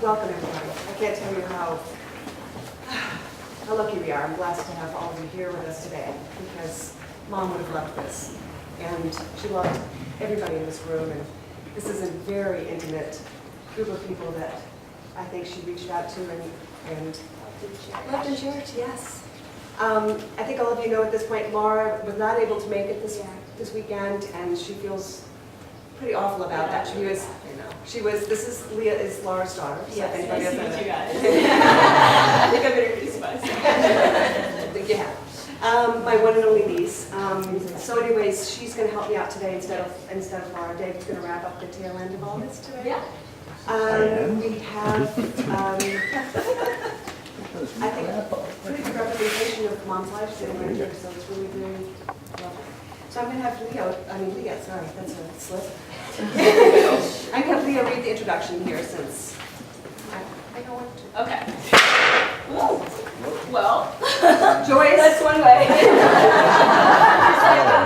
Welcome, everybody. I can't tell you how lucky we are. I'm blessed to have all of you here with us today because Mom would have loved this. And she loved everybody in this room. And this is a very intimate group of people that I think she reached out to and loved and cherished, yes. I think all of you know at this point, Laura was not able to make it this weekend, and she feels pretty awful about that. This is Leah is Laura's daughter. So yes, anybody nice to else meet you guys. I think I've introduced myself. I think you have. My one and only niece. So anyways, she's going to help me out today instead of Laura. David's going to wrap up the tail end of all this today. Yeah. We have, I think, pretty good representation of Mom's life sitting right here, so it's really, really lovely. So I'm going to have Leah, sorry, that's a slip. I'm going to have Leah read the introduction here since I don't want to. Okay. Well, Joyce. that's one way.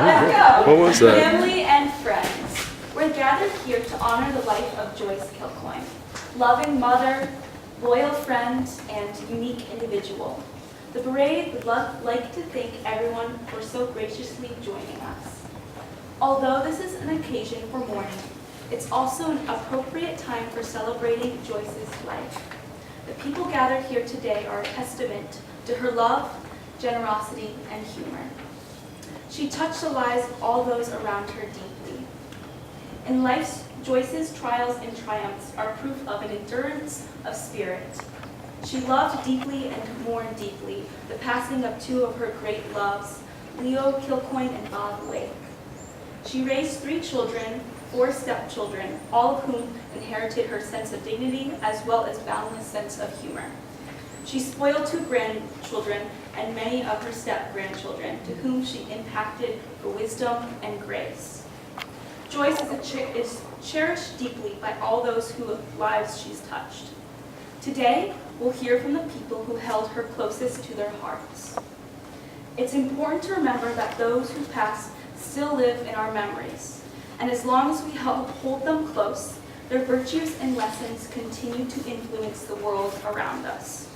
Let's go. What was that? Family and friends. We're gathered here to honor the life of Joyce Kilcoyne, loving mother, loyal friend, and unique individual. The parade would like to thank everyone for so graciously joining us. Although this is an occasion for mourning, it's also an appropriate time for celebrating Joyce's life. The people gathered here today are a testament to her love, generosity, and humor. She touched the lives of all those around her deeply. In life, Joyce's trials and triumphs are proof of an endurance of spirit. She loved deeply and mourned deeply the passing of two of her great loves, Leo Kilcoyne and Bob Lake. She raised 3 children, 4 stepchildren, all of whom inherited her sense of dignity as well as boundless sense of humor. She spoiled 2 grandchildren and many of her step-grandchildren, to whom she impacted her wisdom and grace. Joyce is cherished deeply by all those whose lives she's touched. Today, we'll hear from the people who held her closest to their hearts. It's important to remember that those who passed still live in our memories, and as long as we hold them close, their virtues and lessons continue to influence the world around us.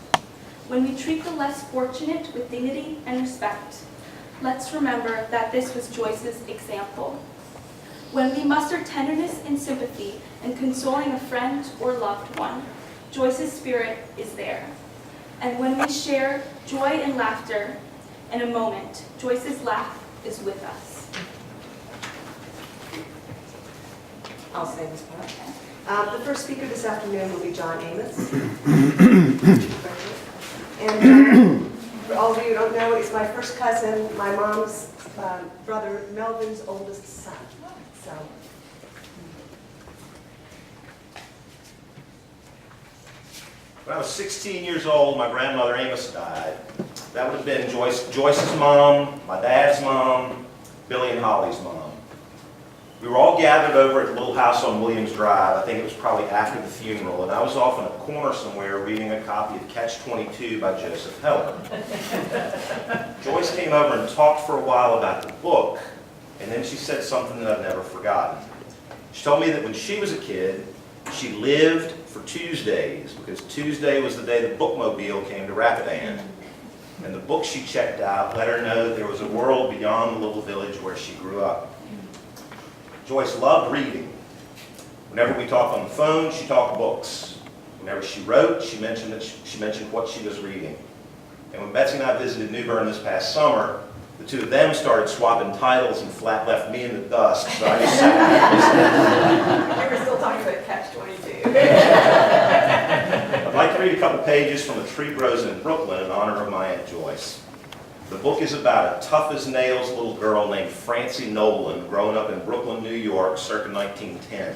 When we treat the less fortunate with dignity and respect, let's remember that this was Joyce's example. When we muster tenderness and sympathy in consoling a friend or loved one, Joyce's spirit is there. And when we share joy and laughter in a moment, Joyce's laugh is with us. I'll say this part. The first speaker this afternoon will be John Amos. And for all of you who don't know, he's my first cousin, my mom's brother Melvin's oldest son. So. When I was 16 years old, my grandmother Amos died. That would have been Joyce's mom, my dad's mom, Billy and Holly's mom. We were all gathered over at the little house on Williams Drive. I think it was probably after the funeral, and I was off in a corner somewhere reading a copy of Catch-22 by Joseph Heller. Joyce came over and talked for a while about the book, and then she said something that I've never forgotten. She told me that when she was a kid, she lived for Tuesdays, because Tuesday was the day the bookmobile came to Rapidan. And the book she checked out let her know that there was a world beyond the little village where she grew up. Joyce loved reading. Whenever we talked on the phone, she talked books. Whenever she wrote, she mentioned what she was reading. And when Betsy and I visited New Bern this past summer, the two of them started swapping titles and flat left me in the dust. So I just sat We were still talking about Catch-22. I'd like to read a couple pages from A Tree Grows in Brooklyn in honor of my Aunt Joyce. The book is about a tough-as-nails little girl named Francie Nolan growing up in Brooklyn, New York, circa 1910.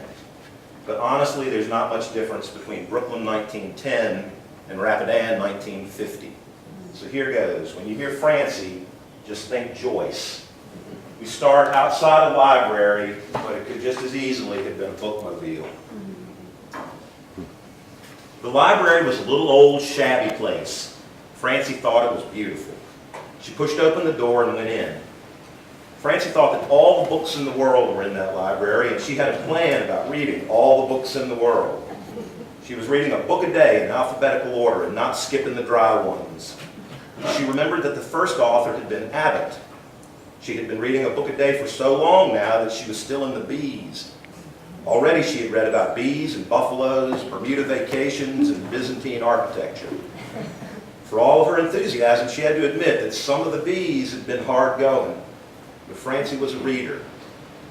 But honestly, there's not much difference between Brooklyn 1910 and Rapidan 1950. So here goes. When you hear Francie, just think Joyce. We start outside a library, but it could just as easily have been a bookmobile. The library was a little old, shabby place. Francie thought it was beautiful. She pushed open the door and went in. Francie thought that all the books in the world were in that library, and she had a plan about reading all the books in the world. She was reading a book a day in alphabetical order and not skipping the dry ones. She remembered that the first author had been Abbott. She had been reading a book a day for so long now that she was still in the B's. Already she had read about bees and buffaloes, Bermuda vacations, and Byzantine architecture. For all of her enthusiasm, she had to admit that some of the B's had been hard going. But Francie was a reader.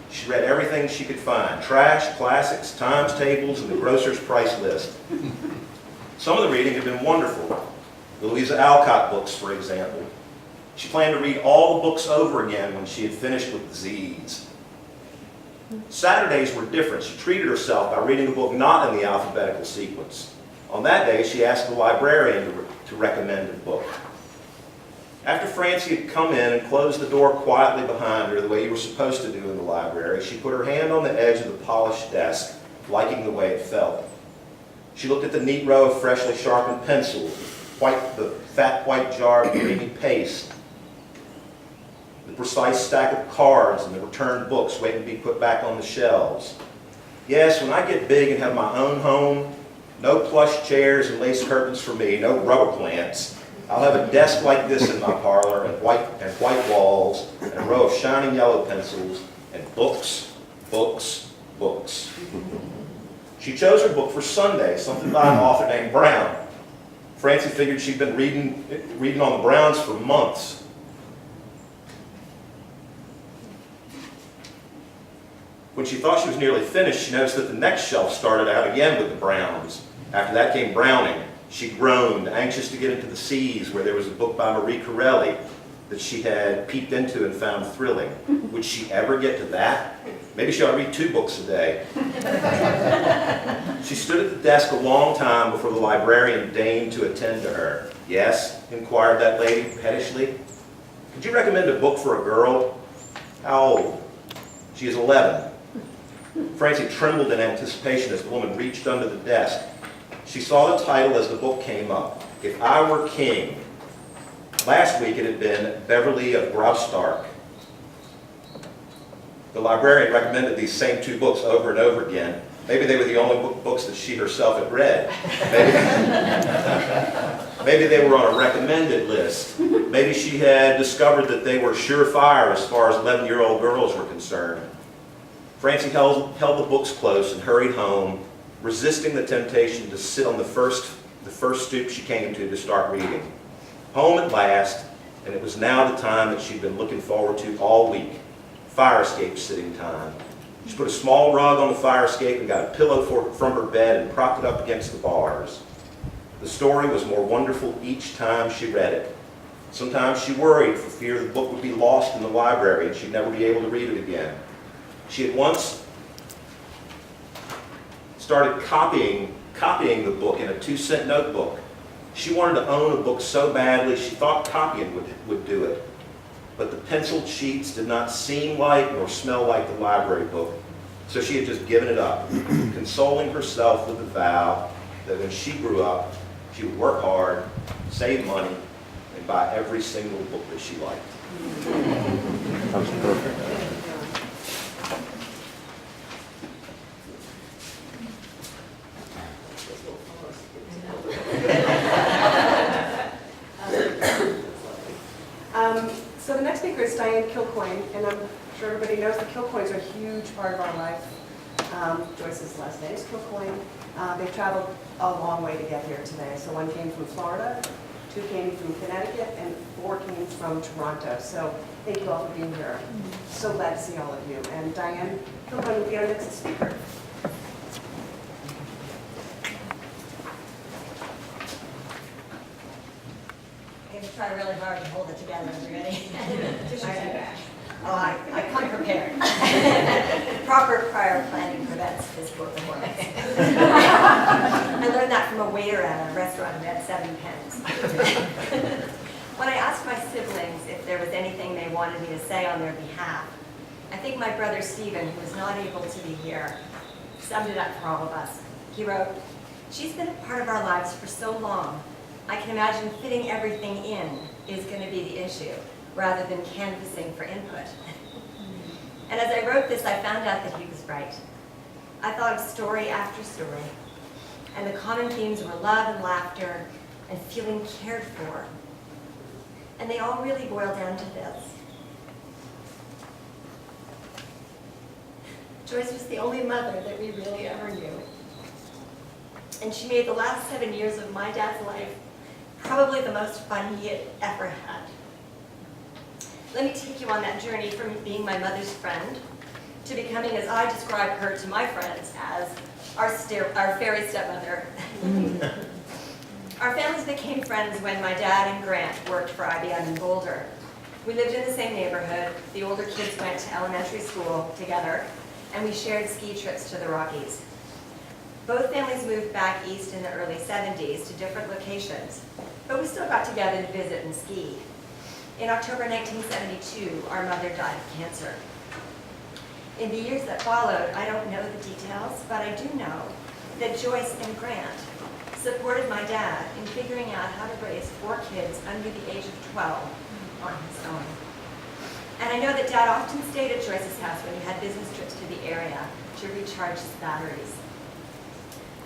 She read everything she could find: trash, classics, times tables, and the grocer's price list. Some of the reading had been wonderful. The Louisa Alcott books, for example. She planned to read all the books over again when she had finished with the Z's. Saturdays were different. She treated herself by reading a book not in the alphabetical sequence. On that day, she asked the librarian to recommend a book. After Francie had come in and closed the door quietly behind her the way you were supposed to do in the library, she put her hand on the edge of the polished desk, liking the way it felt. She looked at the neat row of freshly sharpened pencils, the fat white jar of creamy paste, the precise stack of cards and the returned books waiting to be put back on the shelves. Yes, when I get big and have my own home, no plush chairs and lace curtains for me, no rubber plants, I'll have a desk like this in my parlor and white walls and a row of shining yellow pencils and books, books, books. She chose her book for Sunday, something by an author named Brown. Francie figured she'd been reading on the Browns for months. When she thought she was nearly finished, she noticed that the next shelf started out again with the Browns. After that came Browning. She groaned, anxious to get into the C's, where there was a book by Marie Corelli that she had peeked into and found thrilling. Would she ever get to that? Maybe she ought to read 2 books a day. She stood at the desk a long time before the librarian deigned to attend to her. Yes, inquired that lady pettishly. Could you recommend a book for a girl? How old? She is 11. Francie trembled in anticipation as the woman reached under the desk. She saw the title as the book came up, If I Were King. Last week it had been Beverly of Graustark. The librarian recommended these same 2 books over and over again. Maybe they were the only books that she herself had read. Maybe they were on a recommended list. Maybe she had discovered that they were surefire as far as 11-year-old girls were concerned. Francie held the books close and hurried home, resisting the temptation to sit on the first stoop she came to start reading. Home at last, and it was now the time that she'd been looking forward to all week, fire escape sitting time. She put a small rug on the fire escape and got a pillow from her bed and propped it up against the bars. The story was more wonderful each time she read it. Sometimes she worried for fear the book would be lost in the library and she'd never be able to read it again. She had once started copying the book in a 2-cent notebook. She wanted to own a book so badly she thought copying would do it. But the penciled sheets did not seem like nor smell like the library book, so she had just given it up, consoling herself with the vow that when she grew up, she would work hard, save money, and buy every single book that she liked. That was perfect. So the next speaker is Kilcoyne, and I'm sure everybody knows the Kilcoynes are a huge part of our life. Joyce's last name is Kilcoyne. They traveled a long way to get here today. So 1 came from Florida, 2 came from Connecticut, and 4 came from Toronto. So thank you all for being here. So glad to see all of you. And Diane Kilcoyne will be our next speaker. I'm going to try really hard to hold it together. Are you ready? I come prepared. Proper prior planning prevents physical performance. I learned that from a waiter at a restaurant who had 7 pens. When I asked my siblings if there was anything they wanted me to say on their behalf, I think my brother Stephen, who was not able to be here, summed it up for all of us. He wrote, "She's been a part of our lives for so long. I can imagine fitting everything in is going to be the issue, rather than canvassing for input." And as I wrote this, I found out that he was right. I thought of story after story, and and the common themes were love and laughter and feeling cared for. And they all really boil down to this. Joyce was the only mother that we really ever knew. And she made the last 7 years of my dad's life probably the most fun he had ever had. Let me take you on that journey from being my mother's friend to becoming, as I describe her to my friends, as our fairy stepmother. Our families became friends when my dad and Grant worked for IBM in Boulder. We lived in the same neighborhood, the older kids went to elementary school together, and we shared ski trips to the Rockies. Both families moved back east in the early 70s to different locations, but we still got together to visit and ski. In October 1972, our mother died of cancer. In the years that followed, I don't know the details, but I do know that Joyce and Grant supported my dad in figuring out how to raise 4 kids under the age of 12 on his own. And I know that Dad often stayed at Joyce's house when he had business trips to the area to recharge his batteries.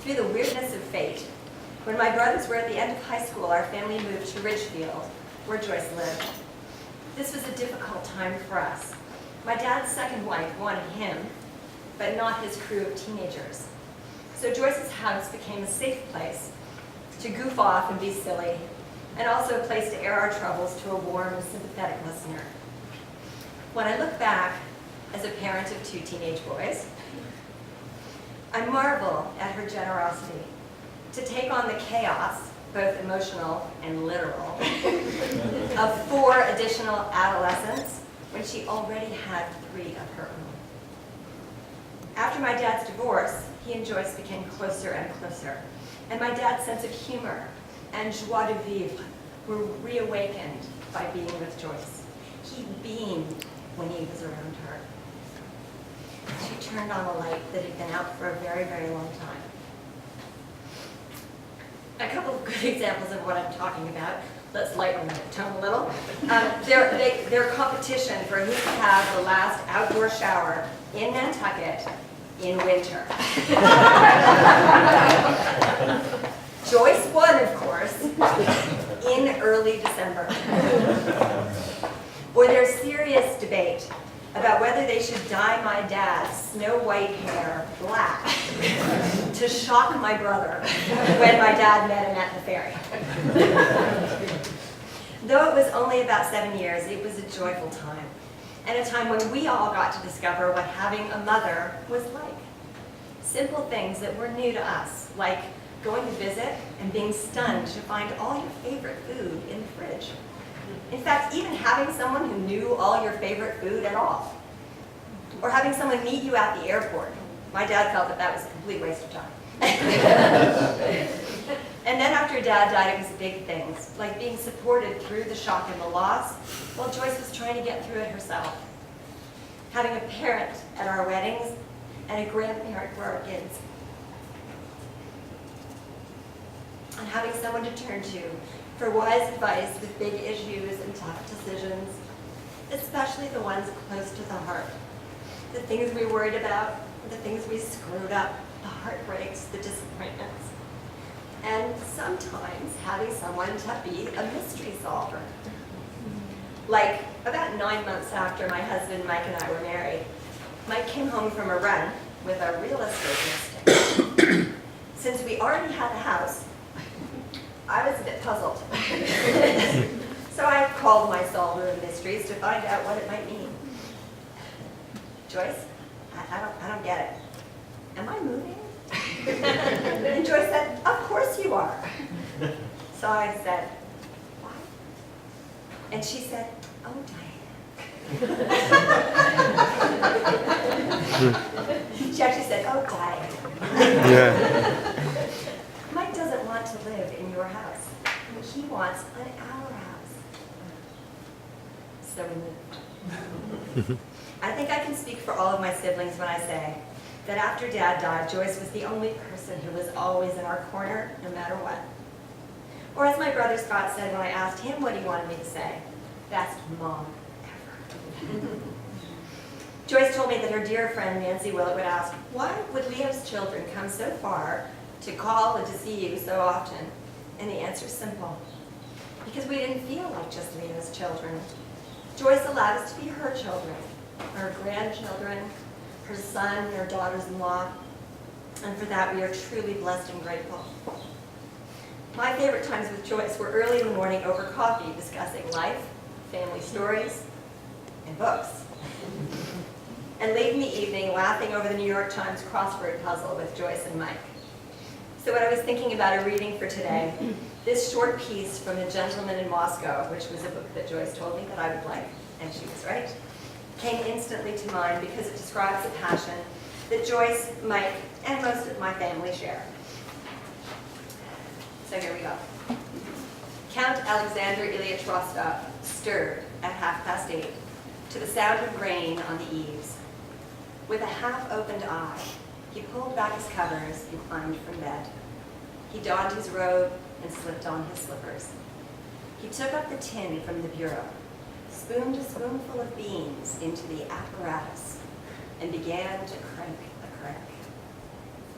Through the weirdness of fate, when my brothers were at the end of high school, our family moved to Ridgefield, where Joyce lived. This was a difficult time for us. My dad's second wife wanted him, but not his crew of teenagers. So Joyce's house became a safe place to goof off and be silly, and also a place to air our troubles to a warm and sympathetic listener. When I look back as a parent of 2 teenage boys, I marvel at her generosity to take on the chaos, both emotional and literal, of 4 additional adolescents when she already had 3 of her own. After my dad's divorce, he and Joyce became closer and closer, and my dad's sense of humor and joie de vivre were reawakened by being with Joyce. He beamed when he was around her. She turned on a light that had been out for a very, very long time. A couple of good examples of what I'm talking about. Let's lighten the tone a little. Their competition for who could have the last outdoor shower in Nantucket in winter. Joyce won, of course, in early December. Or their serious debate about whether they should dye my dad's snow white hair black to shock my brother when my dad met him at the ferry. Though it was only about 7 years, it was a joyful time, and a time when we all got to discover what having a mother was like. Simple things that were new to us, like going to visit and being stunned to find all your favorite food in the fridge. In fact, even having someone who knew all your favorite food at all. Or having someone meet you at the airport. My dad felt that that was a complete waste of time. And then after Dad died, it was big things, like being supported through the shock and the loss, while Joyce was trying to get through it herself. Having a parent at our weddings and a grandparent for our kids. And having someone to turn to for wise advice with big issues and tough decisions, especially the ones close to the heart. The things we worried about, the things we screwed up, the heartbreaks, the disappointments. And sometimes having someone to be a mystery solver. Like about 9 months after my husband Mike and I were married, Mike came home from a run with a real estate listing. Since we already had a house, I was a bit puzzled. So I called my solver of mysteries to find out what it might mean. Joyce, I don't get it. Am I moving? And Joyce said, of course you are. So I said, why? And she said, oh, Diane. She actually said, oh, Diane. Yeah. Mike doesn't want to live in your house. He wants an our house. So we moved. I think I can speak for all of my siblings when I say that after Dad died, Joyce was the only person who was always in our corner, no matter what. Or as my brother Scott said when I asked him what he wanted me to say, best mom ever. Joyce told me that her dear friend Nancy Willett would ask, why would Leo's children come so far to call and to see you so often? And the answer is simple. Because we didn't feel like just being as children. Joyce allowed us to be her children, her grandchildren, her son, her daughters-in-law, and for that we are truly blessed and grateful. My favorite times with Joyce were early in the morning over coffee discussing life, family stories, and books. And late in the evening laughing over the New York Times crossword puzzle with Joyce and Mike. So when I was thinking about a reading for today, this short piece from A Gentleman in Moscow, which was a book that Joyce told me that I would like, and she was right, came instantly to mind because it describes a passion that Joyce, Mike, and most of my family share. So here we go. Count Alexander Ilyich Rostov stirred at 8:30 to the sound of rain on the eaves. With a half-opened eye, he pulled back his covers and climbed from bed. He donned his robe and slipped on his slippers. He took up the tin from the bureau, spooned a spoonful of beans into the apparatus, and began to crank the crank.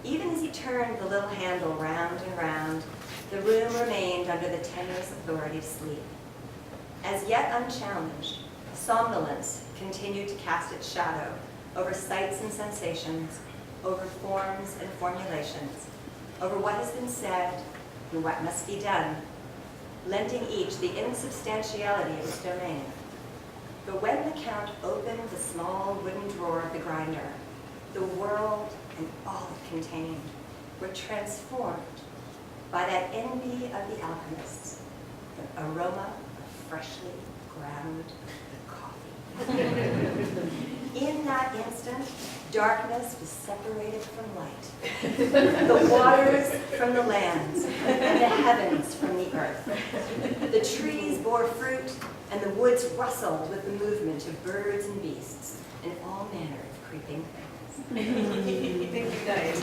Even as he turned the little handle round and round, the room remained under the tenuous authority of sleep. As yet unchallenged, somnolence continued to cast its shadow over sights and sensations, over forms and formulations, over what has been said and what must be done, lending each the insubstantiality of its domain. But when the Count opened the small wooden drawer of the grinder, the world and all it contained were transformed by that envy of the alchemists, the aroma of freshly ground coffee. In that instant, darkness was separated from light, the waters from the lands, and the heavens from the earth. The trees bore fruit, and the woods rustled with the movement of birds and beasts, and all manner of creeping things. Thank you, guys.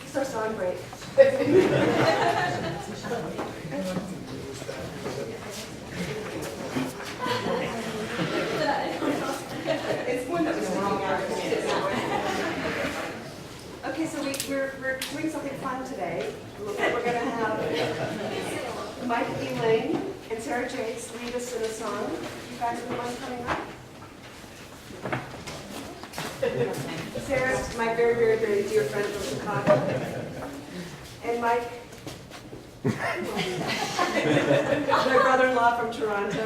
It's our song break. It's one that was wrong. Okay, so we're doing something fun today. We're going to have Mike Elaine and Sarah Jakes lead us in a song. You guys have one coming up? Sarah's my very, very, very dear friend from Chicago. And Mike, my brother-in-law from Toronto.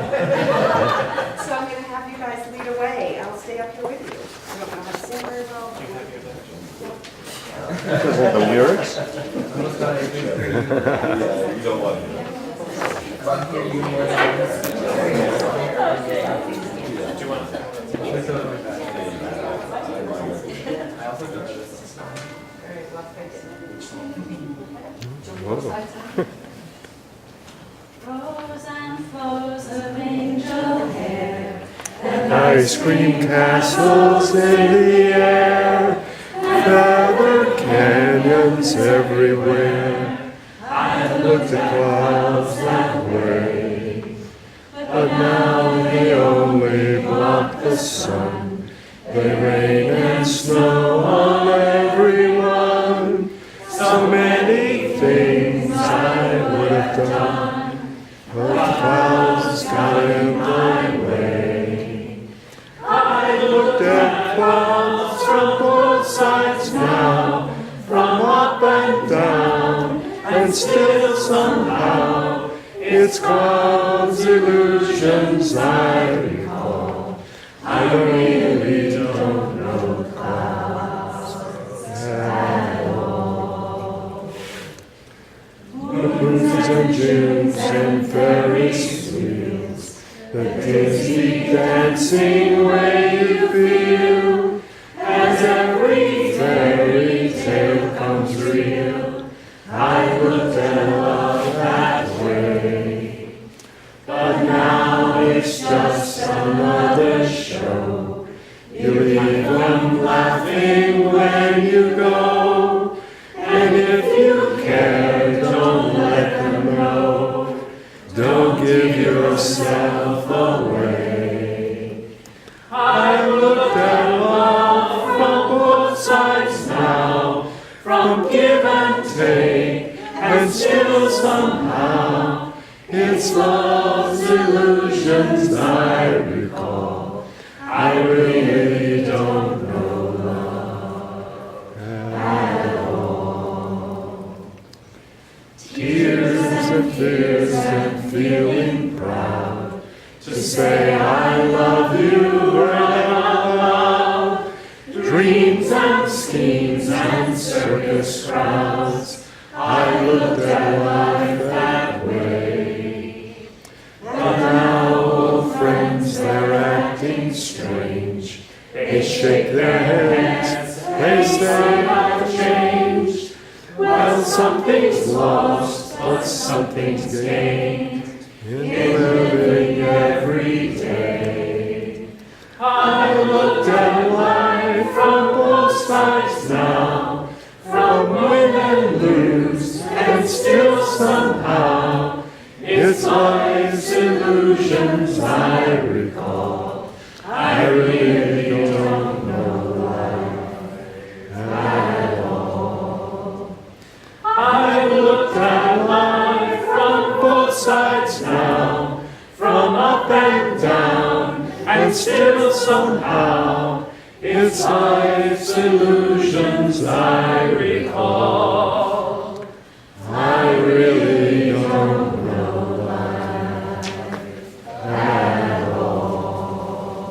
So I'm going to have you guys lead away. I'll stay up here with you. I don't know how to sing very well. The lyrics? You don't want to. Rows and flows of angel hair, Ice cream castles in the air, feather canyons everywhere. I looked at clouds that way, but now they only block the sun. They rain and snow on everyone. So many things I would have done, but the clouds got in my way. I looked at clouds from both sides now, from up and down, and still somehow it's clouds' illusions I recall. I really don't know clouds at all. The moons and Junes and Ferris wheels, the dizzy dancing way you feel, as every fairy tale comes real. I looked at love that way, but now it's just another show. You leave them laughing when you go, and if you care, don't let them know. Don't give yourself away. I somehow it's love's illusions I recall. I really don't know love at all. Tears and fears and feeling proud to say I love you out loud. Dreams and schemes and circus crowds, I looked at life that way. But now old friends, they're acting strange. They shake their heads, they say I've changed. Well, something's lost, but something's gained in living every day. I looked at life from both sides now, from win and lose, and still somehow it's life's illusions I recall. I really don't know life at all. I looked at life from both sides now, from up and down, and still somehow it's life's illusions I recall. I really don't know life at all.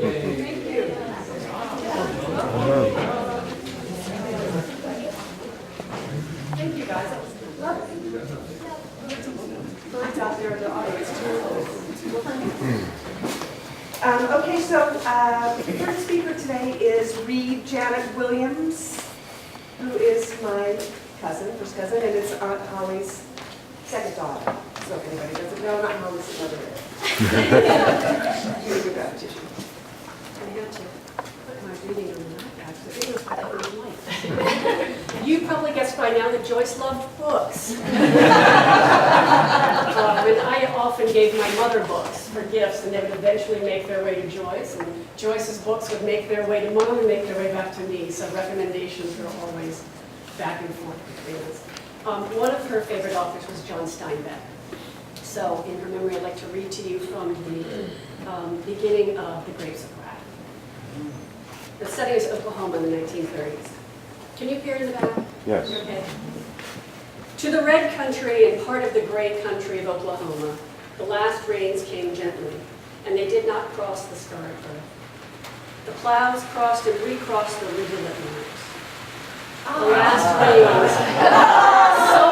Thank you. Thank you, guys. That was birds out there in the audience too. Okay, so the third speaker today is Reed Janet Williams, who is my cousin, first cousin, and it's Aunt Holly's second daughter. So if anybody doesn't know, Aunt Holly's another Here you go, tissue. I had to put my reading on the iPad, so it was better than light. You probably guessed by now that Joyce loved books. And I often gave my mother books for gifts, and they would eventually make their way to Joyce, and Joyce's books would make their way to Mom and make their way back to me, so recommendations were always back and forth between us. One of her favorite authors was John Steinbeck. So in her memory, I'd like to read to you from the beginning of The Grapes of Wrath. The setting is Oklahoma in the 1930s. Can you hear in the back? Yes. Okay. To the red country and part of the gray country of Oklahoma, the last rains came gently, and they did not cross the scarred earth. The plows crossed and recrossed the rivulet marks. The last rains. So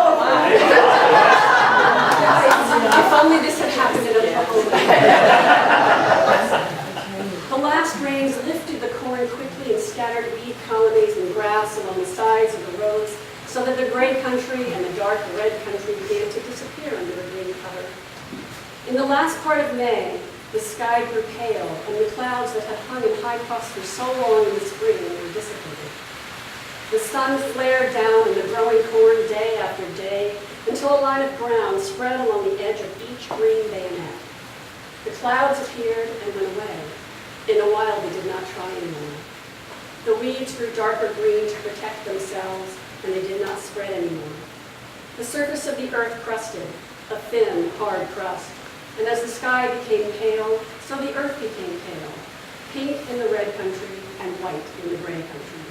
if only this had happened in Oklahoma. The last rains lifted the corn quickly and scattered weed colonies and grass along the sides of the roads, so that the gray country and the dark red country began to disappear under the green cover. In the last part of May, the sky grew pale, and the clouds that had hung in high puffs for so long in the spring were dissipated. The sun flared down in the growing corn day after day, until a line of brown spread along the edge of each green bayonet. The clouds appeared and went away. In a while, they did not try anymore. The weeds grew darker green to protect themselves, and they did not spread anymore. The surface of the earth crusted, a thin, hard crust, and as the sky became pale, so the earth became pale, pink in the red country and white in the gray country.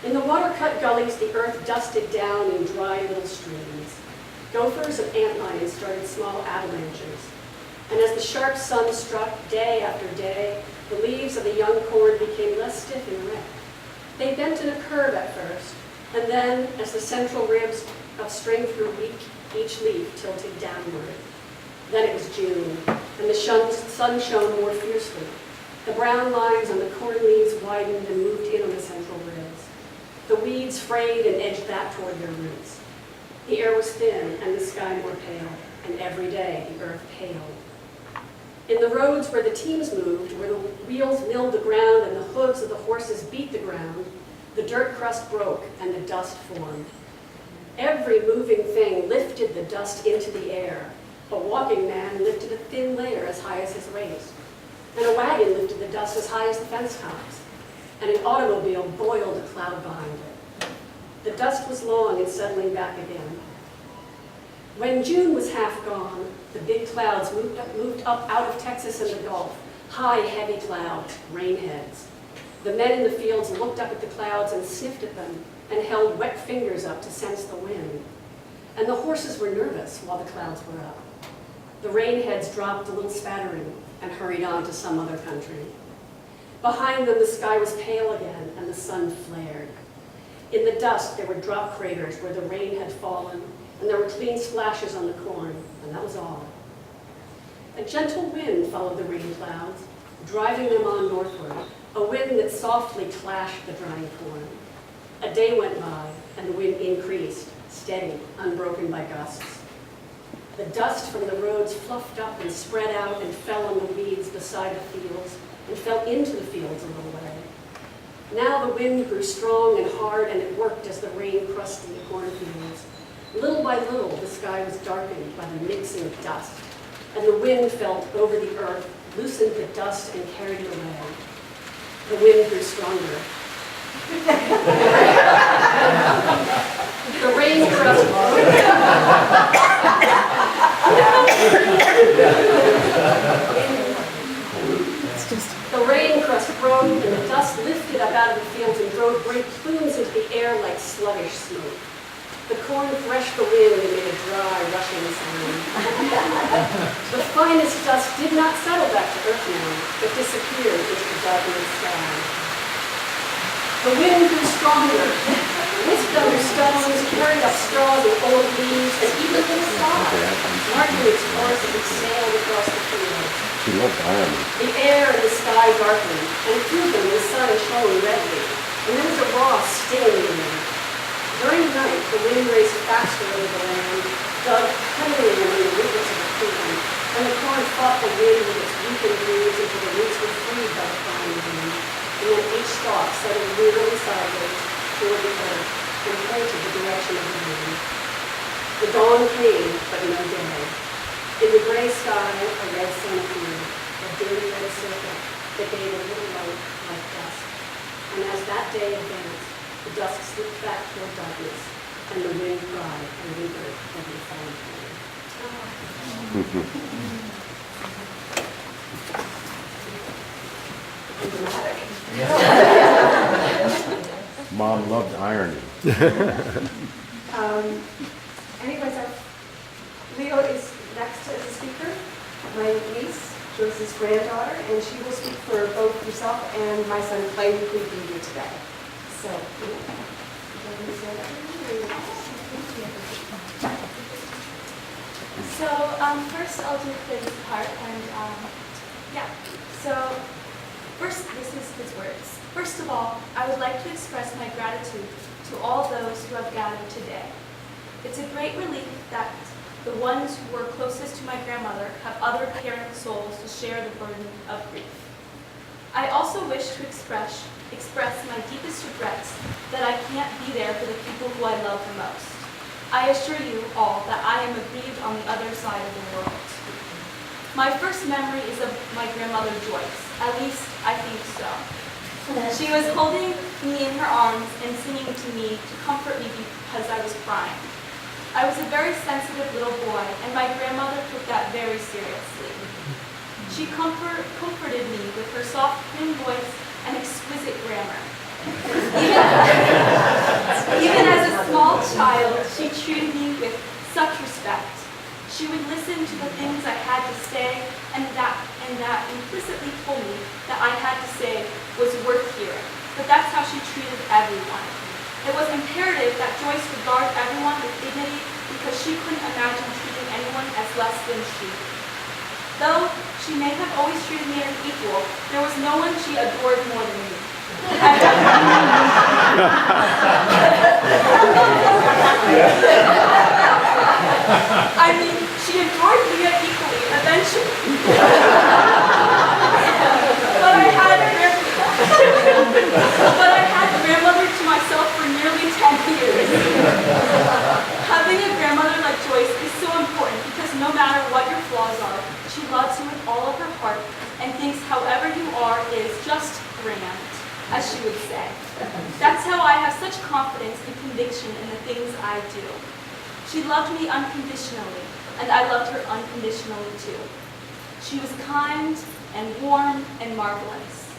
In the water-cut gullies, the earth dusted down in dry little streams. Gophers and antlions started small avalanches, and as the sharp sun struck day after day, the leaves of the young corn became less stiff and red. They bent in a curve at first, and then, as the central ribs of strength grew weak, each leaf tilted downward. Then it was June, and the sun shone more fiercely. The brown lines on the corn leaves widened and moved in on the central ribs. The weeds frayed and edged back toward their roots. The air was thin and the sky more pale, and every day the earth paled. In the roads where the teams moved, where the wheels milled the ground and the hooves of the horses beat the ground, the dirt crust broke and the dust formed. Every moving thing lifted the dust into the air. A walking man lifted a thin layer as high as his waist, and a wagon lifted the dust as high as the fence tops, and an automobile boiled a cloud behind it. The dust was long and settling back again. When June was half gone, the big clouds moved up out of Texas and the Gulf, high, heavy clouds, rainheads. The men in the fields looked up at the clouds and sniffed at them and held wet fingers up to sense the wind. And the horses were nervous while the clouds were up. The rainheads dropped a little spattering and hurried on to some other country. Behind them, the sky was pale again and the sun flared. In the dust, there were drop craters where the rain had fallen, and there were clean splashes on the corn, and that was all. A gentle wind followed the rain clouds, driving them on northward, a wind that softly clashed the drying corn. A day went by, and the wind increased, steady, unbroken by gusts. The dust from the roads fluffed up and spread out and fell on the weeds beside the fields, and fell into the fields a little way. Now the wind grew strong and hard, and it worked as the rain crusted the cornfields. Little by little, the sky was darkened by the mixing of dust, and the wind fell over the earth, loosened the dust, and carried it away. The wind grew stronger. The rain crust broke, and the dust lifted up out of the fields and drove great plumes into the air like sluggish smoke. The corn threshed the wind and made a dry, rushing sound. The finest dust did not settle back to earth now, but disappeared into the darkening sky. The wind grew stronger, whisked under stones, carried up straws and old leaves, and even little stars, marking its course as it sailed across the fields. She loved Ireland. The air and the sky darkened, and through them the sun shone redly, and there was a raw, stinging in the air. During the night, the wind raced faster over the land, dug cunningly among the rootlets of the corn, and the corn fought the wind with its weakened leaves until the roots were freed by the flying wind, and then each stalk settled wearily sideways toward the earth and pointed the direction of the wind. The dawn came, but no day. In the gray sky, a red sun appeared, a dim red circle that gave a little light like dust. And as that day advanced, the dusk slipped back toward darkness, and the wind cried and whimpered over the fallen plain. Mom loved irony. Anyways, Leo is next as a speaker, my niece, Joyce's granddaughter, and she will speak for both yourself and my son Clay, who couldn't be here today. So, first I'll do Clay's part, and first this is his words. First of all, I would like to express my gratitude to all those who have gathered today. It's a great relief that the ones who were closest to my grandmother have other caring souls to share the burden of grief. I also wish to express my deepest regrets that I can't be there for the people who I love the most. I assure you all that I am aggrieved on the other side of the world. My first memory is of my grandmother Joyce, at least I think so. She was holding me in her arms and singing to me to comfort me because I was crying. I was a very sensitive little boy, and my grandmother took that very seriously. She comforted me with her soft, clean voice and exquisite grammar. Even as a small child, she treated me with such respect. She would listen to the things I had to say, and that implicitly told me that I had to say was worth hearing. But that's how she treated everyone. It was imperative that Joyce regard everyone with dignity because she couldn't imagine treating anyone as less than she. Though she may have always treated me as an equal, there was no one she adored more than me. I mean, she adored Leah equally, eventually. But I had grandmother to myself for nearly 10 years. Having a grandmother like Joyce is so important because no matter what your flaws are, she loves you with all of her heart and thinks however you are is just grand, as she would say. That's how I have such confidence and conviction in the things I do. She loved me unconditionally, and I loved her unconditionally too. She was kind and warm and marvelous.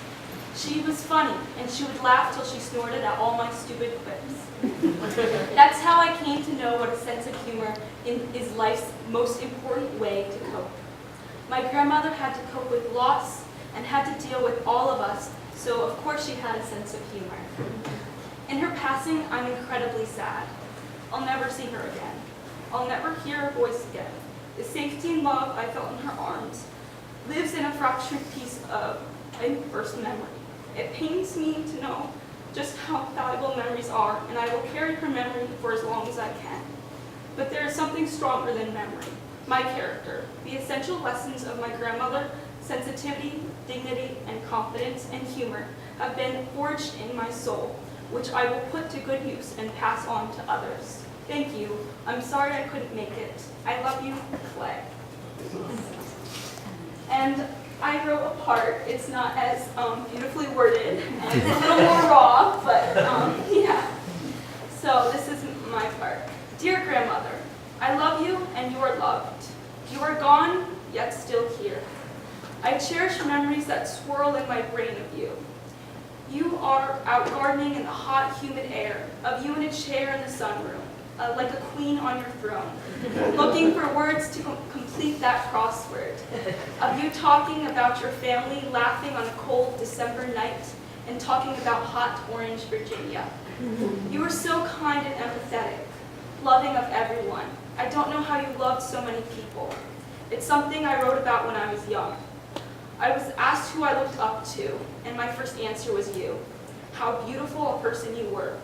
She was funny, and she would laugh till she snorted at all my stupid quips. That's how I came to know what a sense of humor is life's most important way to cope. My grandmother had to cope with loss and had to deal with all of us, so of course she had a sense of humor. In her passing, I'm incredibly sad. I'll never see her again. I'll never hear her voice again. The safety and love I felt in her arms lives in a fractured piece of a first memory. It pains me to know just how valuable memories are, and I will carry her memory for as long as I can. But there is something stronger than memory, my character, the essential lessons of my grandmother, sensitivity, dignity, and confidence and humor have been forged in my soul, which I will put to good use and pass on to others. Thank you. I'm sorry I couldn't make it. I love you, Clay. And I wrote a part. It's not as beautifully worded, and it's a little more raw, but yeah. So this is my part. Dear grandmother, I love you and you are loved. You are gone, yet still here. I cherish memories that swirl in my brain of you. You are out gardening in the hot, humid air, of you in a chair in the sunroom, like a queen on your throne, looking for words to complete that crossword, of you talking about your family, laughing on a cold December night, and talking about hot orange Virginia. You are so kind and empathetic, loving of everyone. I don't know how you loved so many people. It's something I wrote about when I was young. I was asked who I looked up to, and my first answer was you. How beautiful a person you were.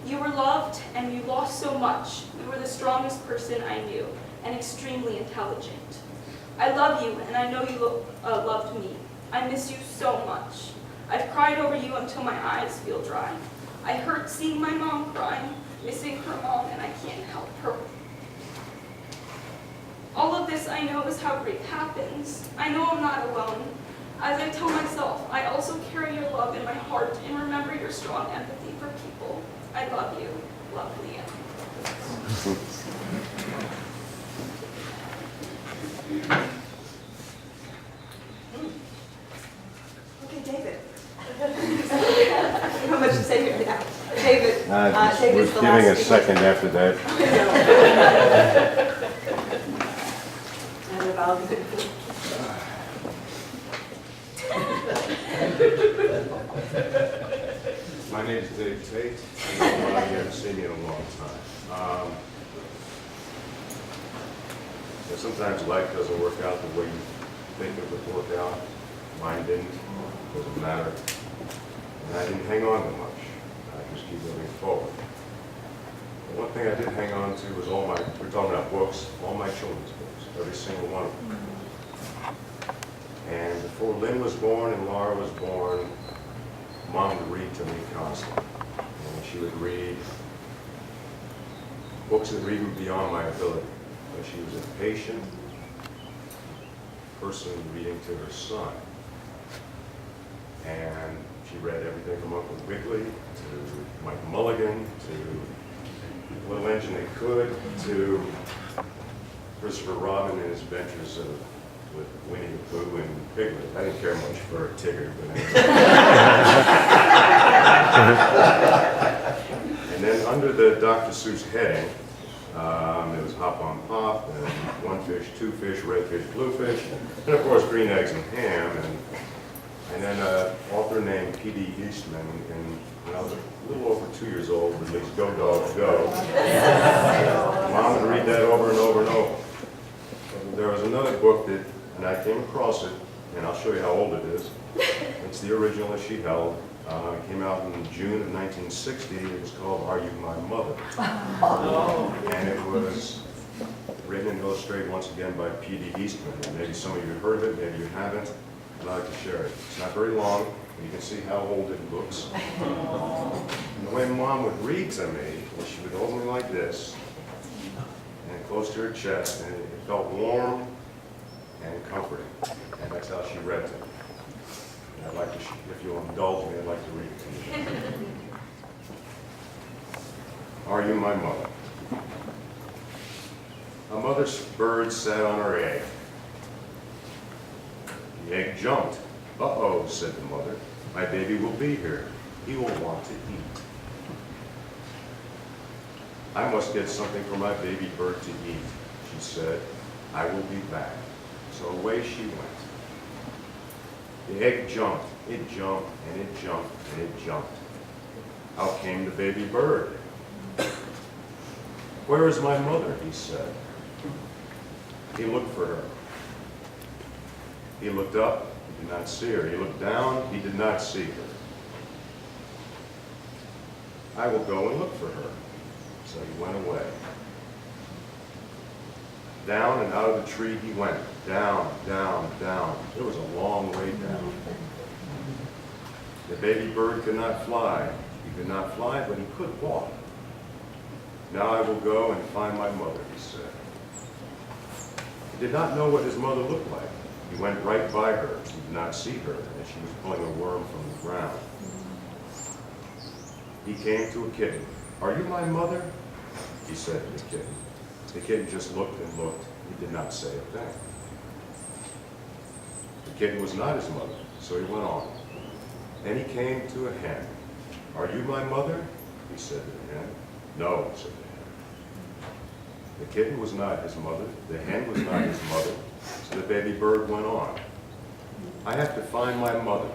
You were loved, and you lost so much. You were the strongest person I knew, and extremely intelligent. I love you, and I know you loved me. I miss you so much. I've cried over you until my eyes feel dry. I hurt seeing my mom crying, missing her mom, and I can't help her. All of this I know is how grief happens. I know I'm not alone. As I tell myself, I also carry your love in my heart and remember your strong empathy for people. I love you. Love, Leah. Okay, David. How much to say here now? David. David We're is the giving last a speaker. second after that. And about My name is Dave Tate. I haven't seen you in a long time. Sometimes life doesn't work out the way you think it would work out. Mine didn't. Doesn't matter. And I didn't hang on to much. I just keep moving forward. The one thing I did hang on to was we're talking about books, all my children's books, every single one of them. And before Lynn was born and Laura was born, Mom would read to me constantly. And she would read books that were even beyond my ability. But she was a patient person reading to her son. And she read everything from Uncle Wiggily to Mike Mulligan to Little Engine They Could to Christopher Robin and his adventures with Winnie the Pooh and Piglet. I didn't care much for Tigger, but anyway. And then under the Dr. Seuss heading, it was Hop on Pop, and One Fish, Two Fish, Red Fish, Blue Fish, and of course Green Eggs and Ham, and then an author named P.D. Eastman, and when I was a little over 2 years old, released Go Dogs Go. Mom would read that over and over and over. There was another book that, and I came across it, and I'll show you how old it is. It's the original that she held. It came out in June of 1960. It was called Are You My Mother? And it was written and illustrated once again by P.D. Eastman. And maybe some of you have heard of it, maybe you haven't. I'd like to share it. It's not very long, and you can see how old it looks. And the way Mom would read to me, she would hold me like this, and close to her chest, and it felt warm and comforting. And that's how she read to me. And I'd like to, if you'll indulge me, I'd like to read it to you. Are you my mother? A mother's bird sat on her egg. The egg jumped. "Uh-oh," said the mother. "My baby will be here. He will want to eat. I must get something for my baby bird to eat," she said. "I will be back." So away she went. The egg jumped. It jumped, and it jumped, and it jumped. Out came the baby bird. "Where is my mother?" he said. He looked for her. He looked up, he did not see her. He looked down, he did not see her. "I will go and look for her." So he went away. Down and out of the tree he went. Down, down, down. It was a long way down. The baby bird could not fly. He could not fly, but he could walk. "Now I will go and find my mother," he said. He did not know what his mother looked like. He went right by her. He did not see her, as she was pulling a worm from the ground. He came to a kitten. "Are you my mother?" he said to the kitten. The kitten just looked and looked. He did not say a thing. The kitten was not his mother, so he went on. Then he came to a hen. "Are you my mother?" he said to the hen. "No," said the hen. The kitten was not his mother. The hen was not his mother. So the baby bird went on. "I have to find my mother.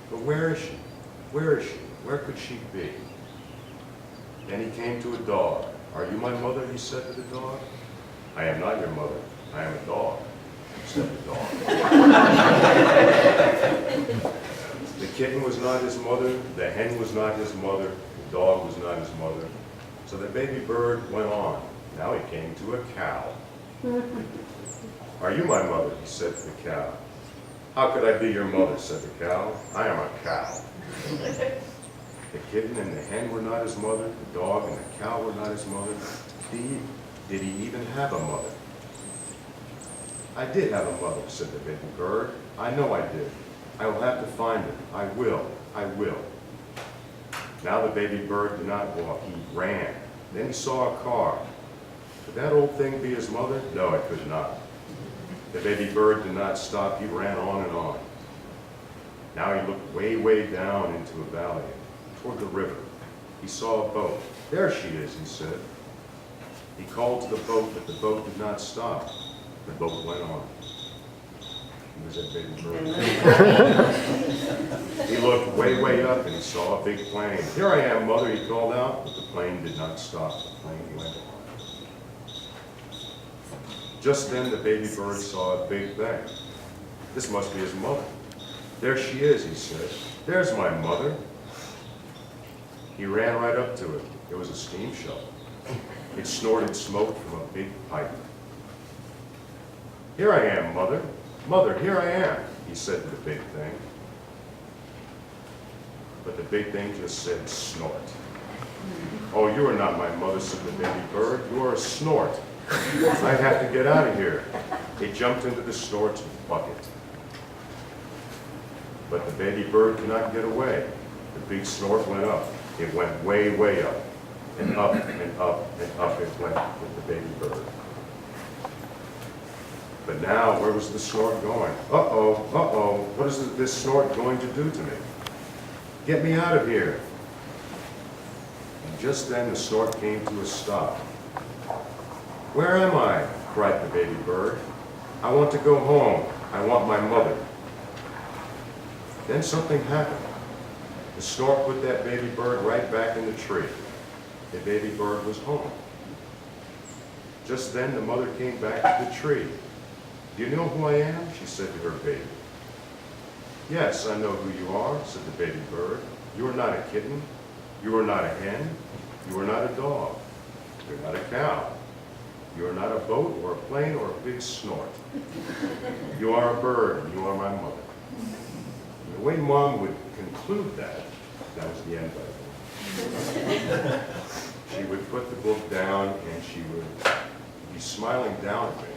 But where is she? Where is she? Where could she be?" Then he came to a dog. "Are you my mother?" he said to the dog. "I am not your mother. I am a dog," said the dog. The kitten was not his mother. The hen was not his mother. The dog was not his mother. So the baby bird went on. Now he came to a cow. "Are you my mother?" he said to the cow. "How could I be your mother?" said the cow. "I am a cow." The kitten and the hen were not his mother. The dog and the cow were not his mother. Did he even have a mother? "I did have a mother," said the baby bird. "I know I did. I will have to find her. I will. I will." Now the baby bird did not walk. He ran. Then he saw a car. Could that old thing be his mother? No, it could not. The baby bird did not stop. He ran on and on. Now he looked way, way down into a valley, toward the river. He saw a boat. "There she is," he said. He called to the boat, but the boat did not stop. The boat went on. He was that baby bird. He looked way, way up and he saw a big plane. "Here I am, mother," he called out, but the plane did not stop. The plane went on. Just then the baby bird saw a big thing. This must be his mother. "There she is," he said. "There's my mother." He ran right up to it. It was a steam shovel. It snorted smoke from a big pipe. "Here I am, mother. Mother, here I am," he said to the big thing. But the big thing just said, "Snort." "Oh, you are not my mother," said the baby bird. "You are a snort. I have to get out of here." It jumped into the snort's bucket. But the baby bird could not get away. The big snort went up. It went way, way up. And up and up and up it went with the baby bird. But now, where was the snort going? Uh-oh, uh-oh, what is this snort going to do to me? Get me out of here. And just then the snort came to a stop. "Where am I?" cried the baby bird. "I want to go home. I want my mother." Then something happened. The snort put that baby bird right back in the tree. The baby bird was home. Just then the mother came back to the tree. "Do you know who I am?" she said to her baby. "Yes, I know who you are," said the baby bird. "You are not a kitten. You are not a hen. You are not a dog. You're not a cow. You are not a boat or a plane or a big snort. You are a bird, and you are my mother." And the way Mom would conclude that was the end of it. She would put the book down and she would be smiling down at me.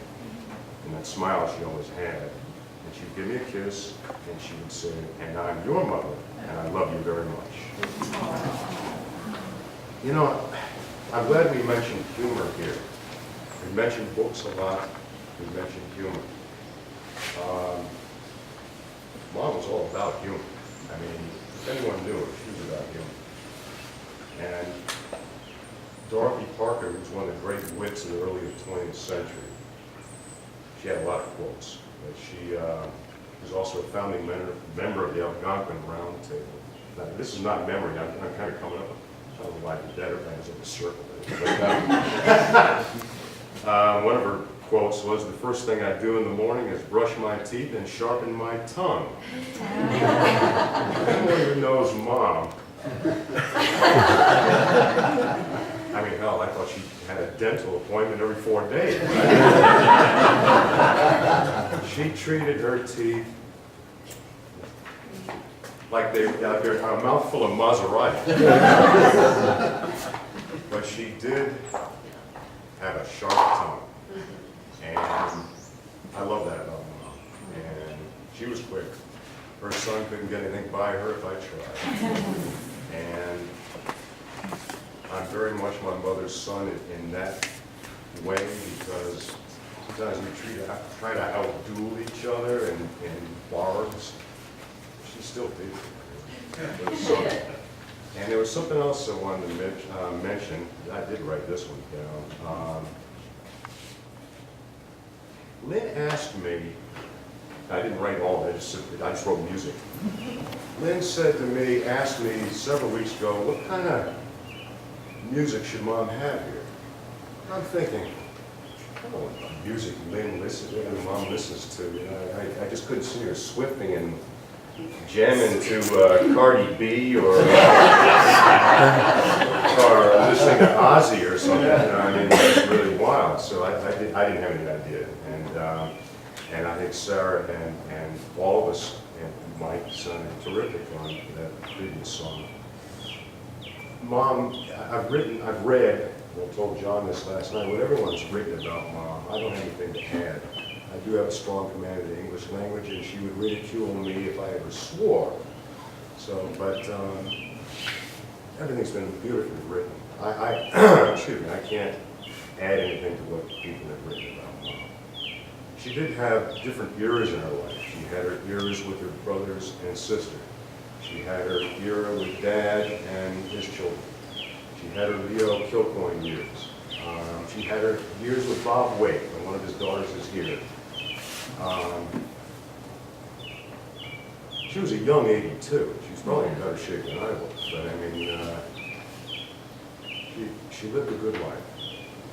And that smile she always had. And she would give me a kiss and she would say, "And I'm your mother, and I love you very much." You know, I'm glad we mentioned humor here. We mentioned books a lot. We mentioned humor. Mom was all about humor. I mean, if anyone knew her, she was about humor. And Dorothy Parker, who was one of the great wits in the early 20th century, she had a lot of quotes. But she was also a founding member of the Algonquin Round Table. Now, this is not memory. I'm kind of coming up with, I don't know why I did that, everything was in a circle. But, one of her quotes was, "The first thing I do in the morning is brush my teeth and sharpen my tongue." Anyone who knows Mom, I mean, hell, I thought she had a dental appointment every 4 days. She treated her teeth like they're a mouthful of Maserati. But she did have a sharp tongue. And I love that about Mom. And she was quick. Her son couldn't get anything by her if I tried. And I'm very much my mother's son in that way, because sometimes we try to outduel each other in bars. She still did. And there was something else I wanted to mention. I did write this one down. Lynn asked me, I didn't write all of it, I just wrote music. Lynn said to me, asked me several weeks ago, what kind of music should Mom have here? I'm thinking, I don't know what music Mom listens to. You know, I just couldn't see her swipping and jamming to Cardi B or listening to Ozzy or something. You know, I mean, it's really wild. So I didn't have any idea. And I think Sarah and all of us and Mike sounded terrific on that previous song. Mom, I've read, I told John this last night, what everyone's written about Mom, I don't have anything to add. I do have a strong command of the English language, and she would ridicule me if I ever swore. So, but everything's been beautifully written. Excuse me, I can't add anything to what people have written about Mom. She did have different eras in her life. She had her eras with her brothers and sister. She had her era with Dad and his children. She had her Leo Kilcoyne years. She had her years with Bob Wake, and one of his daughters is here. She was a young 82. She was probably in better shape than I was, but I mean, she lived a good life,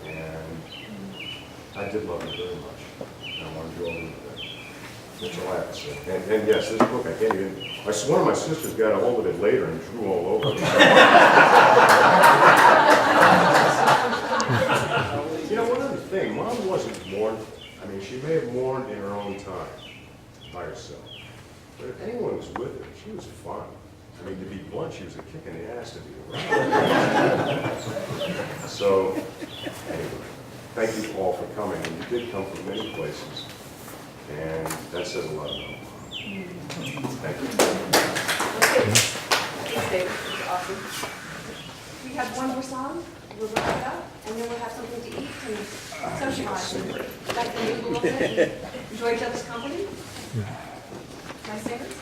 and I did love her very much. I wanted you all to know that. That's all I have to say. And yes, this book, I can't even, one of my sisters got a hold of it later and drew all over it. You know, one other thing, Mom wasn't mournful. I mean, she may have mourned in her own time, by herself. But if anyone was with her, she was fun. I mean, to be blunt, she was a kick in the ass to be around. So, anyway, thank you all for coming. And you did come from many places. And that says a lot about Mom. Thank you. Okay. Thanks, David. That's awesome. We have one more song. We'll wrap it up, and then we'll have something to eat and socialize. Like to move a little bit, enjoy each other's company. Nice singers.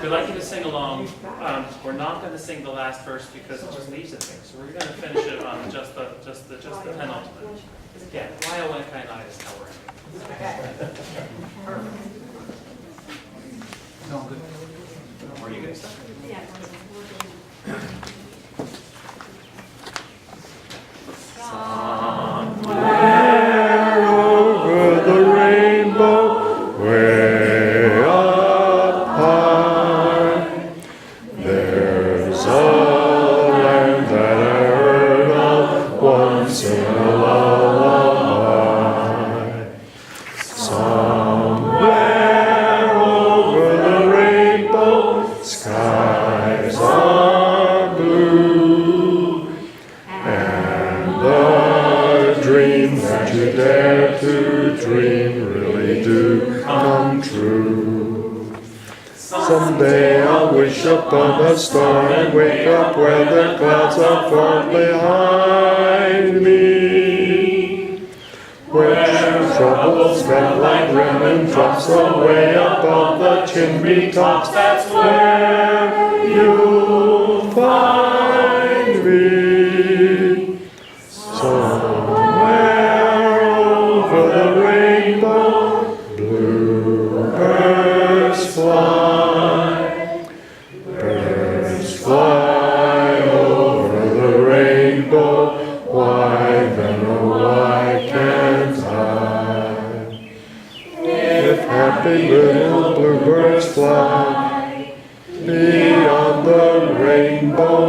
We'd like you to sing along. We're not going to sing the last verse because it just leaves a thing. So we're going to finish it on just the penultimate. Yeah, why I went kind of is how we're ending. No, good. Were you going to start? Yeah. Somewhere over the rainbow, way up high, there's a land that I heard of once in a lullaby. Somewhere that you dare to dream really do come true. Someday I'll wish upon a star and wake up where the clouds are far behind me, where troubles melt like raindrops away above the chimney tops. That's where you'll find me. Somewhere over the rainbow, bluebirds fly. Birds fly over the rainbow. Why then, oh why can't I? If happy little bluebirds fly beyond the rainbow,